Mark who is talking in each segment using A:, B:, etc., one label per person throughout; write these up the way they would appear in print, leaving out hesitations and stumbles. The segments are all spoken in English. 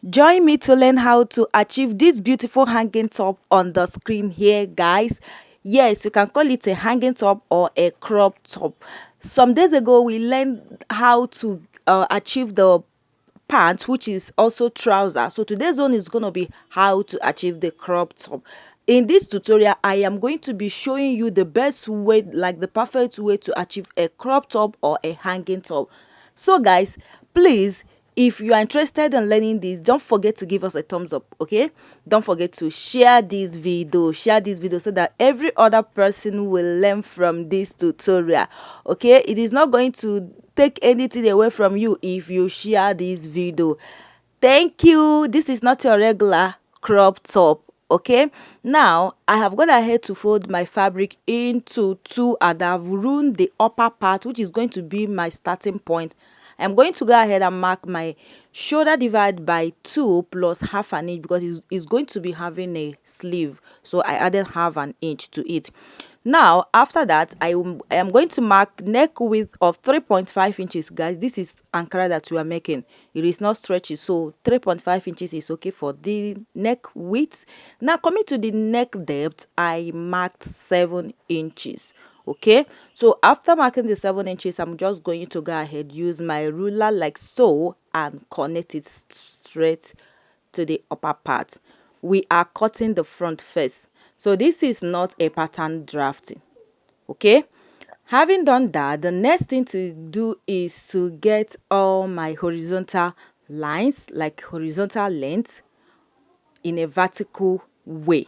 A: Join me to learn how to achieve this beautiful hanging top on the screen here, guys. Yes, you can call it a hanging top or a crop top. Some days ago, we learned how to achieve the pants, which is also trouser. So today's one is going to be how to achieve the crop top. In this tutorial, I am going to be showing you the best way, like the perfect way to achieve a crop top or a hanging top. So guys, please, if you are interested in learning this, don't forget to give us a thumbs up. Okay, don't forget to share this video so that every other person will learn from this tutorial. Okay, it is not going to take anything away from you if you share this video. Thank you. This is not your regular crop top. Okay, now I have gone ahead to fold my fabric into two, and I've ruined the upper part, which is going to be my starting point. I'm going to go ahead and mark my shoulder divide by 2 plus half an inch, because it's going to be having a sleeve, so I added half an inch to it. Now after that, I am going to mark neck width of 3.5 inches. Guys, this is Ankara that we are making. It is not stretchy, so 3.5 inches is okay for the neck width. Now coming to the neck depth, I marked 7 inches. Okay, so after marking the 7 inches, I'm just going to go ahead, use my ruler like so, and connect it straight to the upper part. We are cutting the front first, so this is not a pattern drafting. Okay, having done that, the next thing to do is to get all my horizontal lines, like horizontal length, in a vertical way.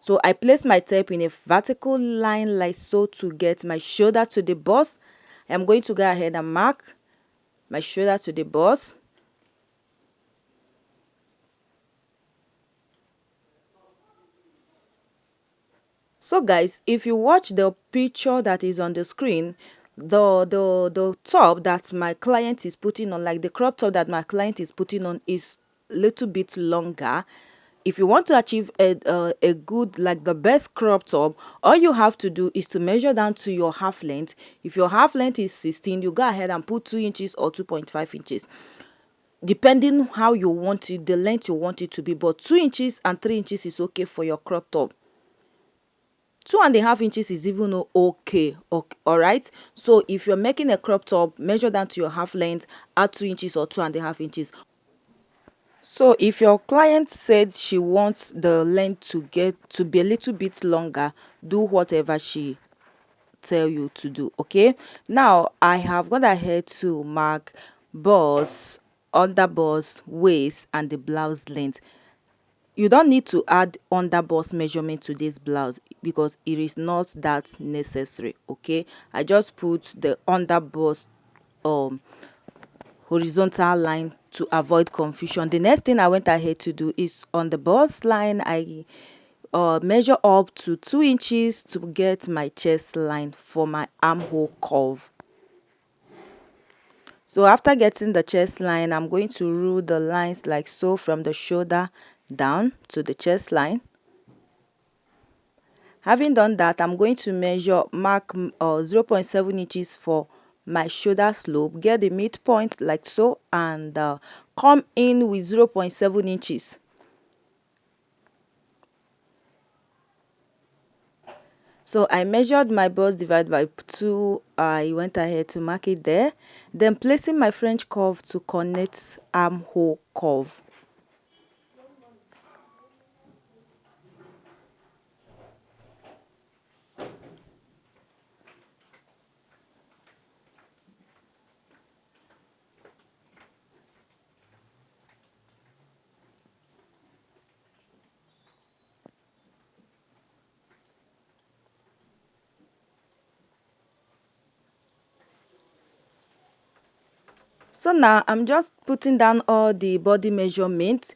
A: So I place my tape in a vertical line like so to get my shoulder to the bust. I'm going to go ahead and mark my shoulder to the bust. So guys, if you watch the picture that is on the screen, the top that my client is putting on, like the crop top that my client is putting on, is a little bit longer. If you want to achieve a good, like the best crop top, all you have to do is to measure down to your half length. If your half length is 16, you go ahead and put 2 inches or 2.5 inches, depending how you want it, the length you want it to be. But 2 inches and 3 inches is okay for your crop top. 2.5 inches is even okay. All right, so if you're making a crop top, measure down to your half length, add 2 inches or 2.5 inches. So if your client said she wants the length to get to be a little bit longer, do whatever she tell you to do. Okay, now I have gone ahead to mark bust, under bust, waist, and the blouse length. You don't need to add under bust measurement to this blouse because it is not that necessary. Okay, I just put the under bust horizontal line to avoid confusion. The next thing I went ahead to do is on the bust line, I measure up to 2 inches to get my chest line for my armhole curve. So after getting the chest line, I'm going to rule the lines like so from the shoulder down to the chest line. Having done that, I'm going to mark 0.7 inches for my shoulder slope, get the midpoint like so, and come in with 0.7 inches. So I measured my bust divided by 2. I went ahead to mark it there, then placing my French curve to connect armhole curve. So now I'm just putting down all the body measurements,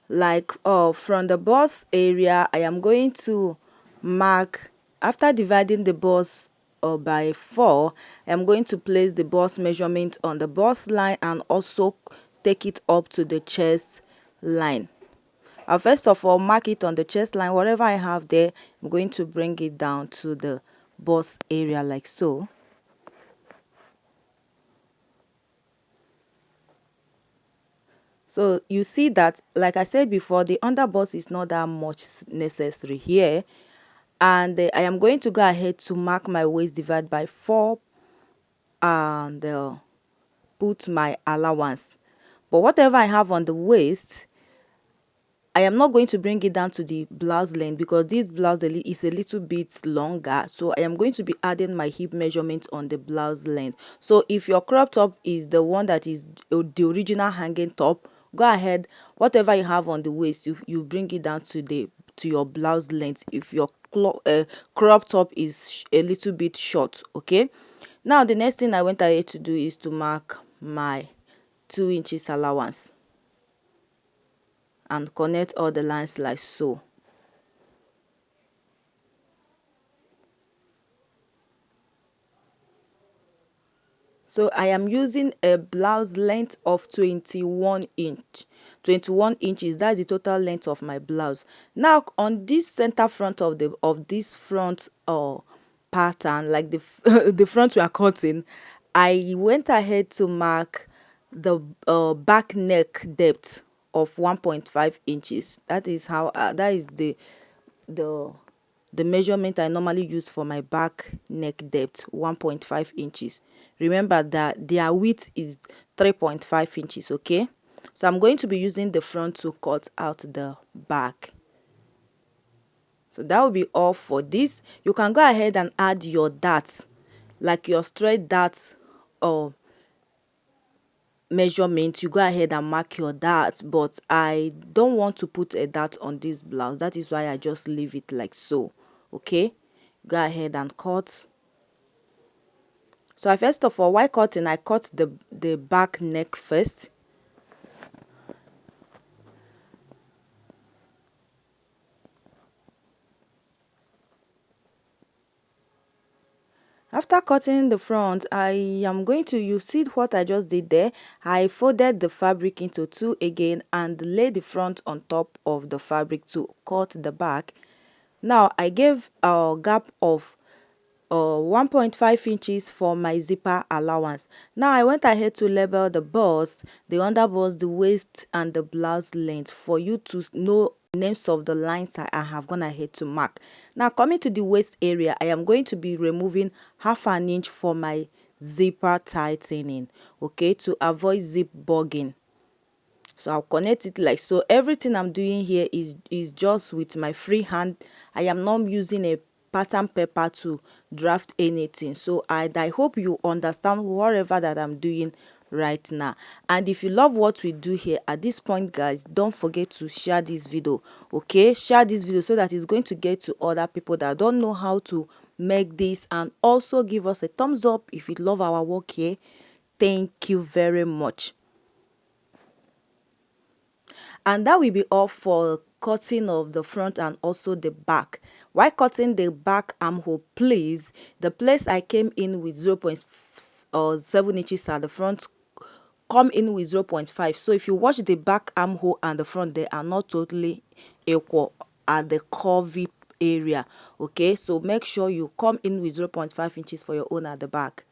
A: like from the bust area. I am going to mark, after dividing the bust by 4, I'm going to place the bust measurement on the bust line and also take it up to the chest line. I'll first of all mark it on the chest line. Whatever I have there, I'm going to bring it down to the bust area like so. So you see that, like I said before, the underbust is not that much necessary here. And I am going to go ahead to mark my waist divide by 4 and put my allowance. But whatever I have on the waist, I am not going to bring it down to the blouse length because this blouse is a little bit longer. So I am going to be adding my hip measurement on the blouse length. So if your crop top is the one that is the original hanging top, go ahead, whatever you have on the waist, you bring it down to your blouse length if your crop top is a little bit short. Okay, now the next thing I went ahead to do is to mark my 2 inches allowance and connect all the lines like so. So I am using a blouse length of 21 inch. 21 inches, that's the total length of my blouse. Now on this center front of this front pattern, like the the front we are cutting, I went ahead to mark the back neck depth of 1.5 inches. That is how that is the the measurement I normally use for my back neck depth, 1.5 inches. Remember that their width is 3.5 inches, okay? So I'm going to be using the front to cut out the back. So that will be all for this. You can go ahead and add your darts, like your straight darts or measurement. You go ahead and mark your dart, but I don't want to put a dart on this blouse. That is why I just leave it like so. Okay, go ahead and cut. So I first of all, while cutting, I cut the back neck first. After cutting the front, I am going to, you see what I just did there? I folded the fabric into two again and laid the front on top of the fabric to cut the back. Now I gave a gap of 1.5 inches for my zipper allowance. Now I went ahead to label the bust, the underbust, the waist and the blouse length for you to know names of the lines I have gone ahead to mark. Now coming to the waist area, I am going to be removing half an inch for my zipper tightening, okay, to avoid zip bugging. So I'll connect it like so. Everything I'm doing here is just with my free hand. I am not using a pattern paper to draft anything. So I hope you understand whatever that I'm doing right now. And if you love what we do here at this point, guys, don't forget to share this video. Okay, share this video so that it's going to get to other people that don't know how to make this, and also give us a thumbs up if you love our work here. Thank you very much. And that will be all for cutting of the front and also the back. While cutting the back armhole, please, the place I came in with 0.7 inches at the front, come in with 0.5. So if you watch the back armhole and the front, they are not totally equal at the curvy area. Okay, so make sure you come in with 0.5 inches for your own at the back.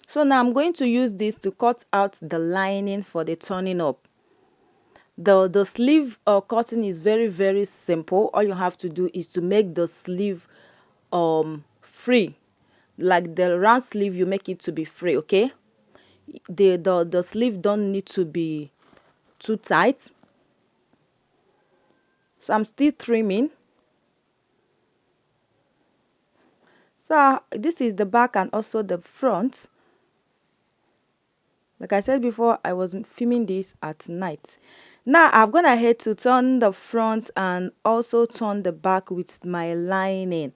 A: So now I'm going to use this to cut out the lining for the turning up. The sleeve cutting is very simple. All you have to do is to make the sleeve free, like the round sleeve, you make it to be free. Okay, the sleeve don't need to be too tight. So I'm still trimming. So this is the back and also the front. Like I said before, I was filming this at night. Now I've gone ahead to turn the front and also turn the back with my lining.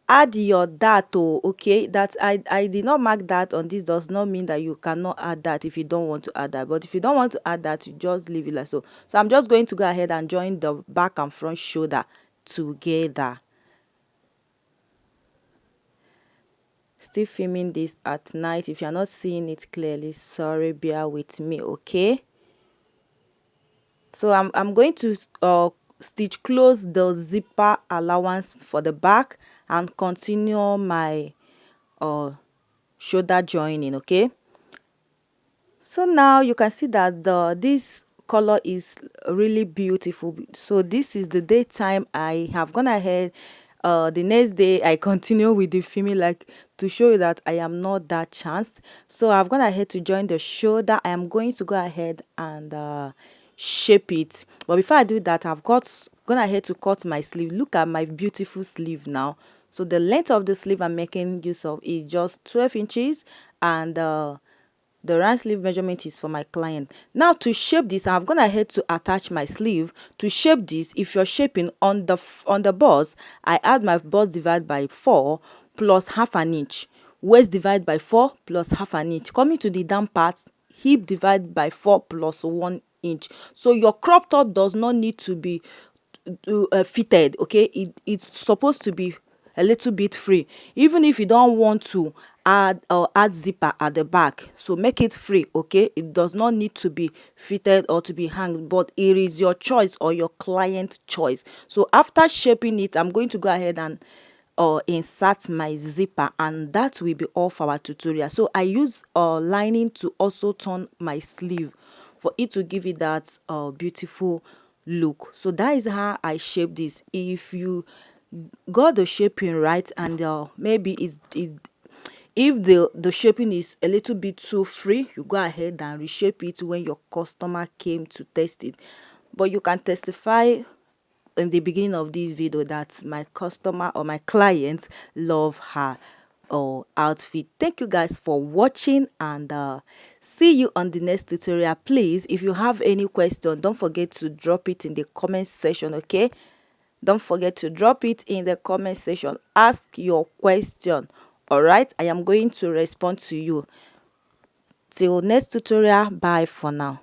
A: Add your dart, oh, okay, that I did not mark that on this does not mean that you cannot add that if you don't want to add that. But if you don't want to add that, you just leave it like so. So I'm just going to go ahead and join the back and front shoulder together. Still filming this at night. If you're not seeing it clearly, sorry, bear with me, okay? So I'm going to stitch close the zipper allowance for the back and continue my shoulder joining. Okay, so now you can see that this color is really beautiful. So this is the daytime. I have gone ahead, the next day I continue with the filming, like to show you that I am not that chanced. So I've gone ahead to join the shoulder. I am going to go ahead and shape it, but before I do that, I've gone ahead to cut my sleeve. Look at my beautiful sleeve now. So the length of the sleeve I'm making use of is just 12 inches, and the round sleeve measurement is for my client. Now to shape this, I've gone ahead to attach my sleeve. To shape this, if you're shaping on the bust, I add my bust divide by 4 plus half an inch, waist divide by 4 plus half an inch. Coming to the down part, hip divide by 4 plus 1 inch. So your crop top does not need to be fitted. Okay, it's supposed to be a little bit free, even if you don't want to add zipper at the back. So make it free. Okay, it does not need to be fitted or to be hanged, but it is your choice or your client choice. So after shaping it, I'm going to go ahead and insert my zipper, and that will be all for our tutorial. So I use lining to also turn my sleeve for it to give it that beautiful look. So that is how I shape this. If you got the shaping right, and maybe if the shaping is a little bit too free, you go ahead and reshape it when your customer came to test it. But you can testify in the beginning of this video that my customer or my clients love her outfit. Thank you guys for watching, and see you on the next tutorial. Please, if you have any question, don't forget to drop it in the comment section. Okay, don't forget to drop it in the comment section. Ask your question. All right, I am going to respond to you. Till next tutorial, bye for now.